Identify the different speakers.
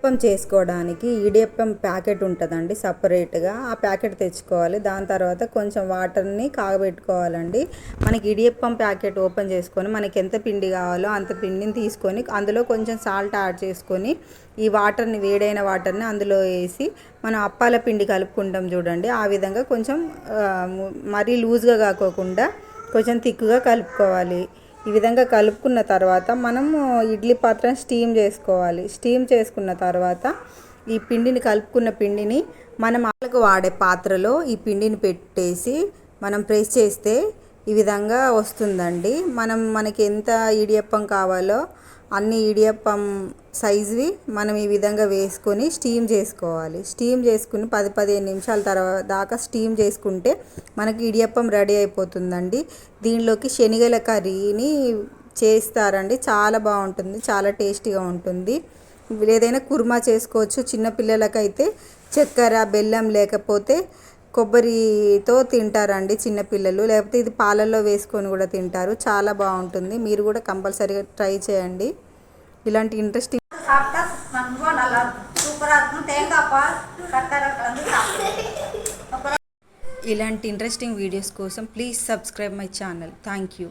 Speaker 1: ఇడియప్పం చేసుకోవడానికి ఇడియప్పం ప్యాకెట్ ఉంటుందండి సపరేట్గా, ఆ ప్యాకెట్ తెచ్చుకోవాలి. దాని తర్వాత కొంచెం వాటర్ని కాగబెట్టుకోవాలండి. మనకి ఇడియప్పం ప్యాకెట్ ఓపెన్ చేసుకొని మనకి ఎంత పిండి కావాలో అంత పిండిని తీసుకొని అందులో కొంచెం సాల్ట్ యాడ్ చేసుకొని ఈ వాటర్ని, వేడైన వాటర్ని అందులో వేసి మనం అప్పాల పిండి కలుపుకుంటాం చూడండి, ఆ విధంగా కొంచెం మరీ లూజ్గా కాకోకుండా కొంచెం థిక్గా కలుపుకోవాలి. ఈ విధంగా కలుపుకున్న తర్వాత మనము ఇడ్లీ పాత్రను స్టీమ్ చేసుకోవాలి. స్టీమ్ చేసుకున్న తర్వాత ఈ పిండిని, కలుపుకున్న పిండిని మనం ఆలకు వాడే పాత్రలో ఈ పిండిని పెట్టేసి మనం ప్రెస్ చేస్తే ఈ విధంగా వస్తుందండి. మనకి ఎంత ఇడియప్పం కావాలో అన్ని ఇడియప్పం సైజువి మనం ఈ విధంగా వేసుకొని స్టీమ్ చేసుకోవాలి. స్టీమ్ చేసుకుని 10-15 నిమిషాల తర్వాత దాకా స్టీమ్ చేసుకుంటే మనకి ఇడియప్పం రెడీ అయిపోతుందండి. దీనిలోకి శనగల కర్రీని చేస్తారండి, చాలా బాగుంటుంది, చాలా టేస్టీగా ఉంటుంది. ఏదైనా కుర్మా చేసుకోవచ్చు. చిన్నపిల్లలకైతే చక్కెర, బెల్లం లేకపోతే కొబ్బరితో తింటారండి చిన్నపిల్లలు, లేకపోతే ఇది పాలల్లో వేసుకొని కూడా తింటారు. చాలా బాగుంటుంది. మీరు కూడా కంపల్సరీగా ట్రై చేయండి. ఇలాంటి ఇంట్రెస్టింగ్ వీడియోస్ కోసం please subscribe my channel. Thank you.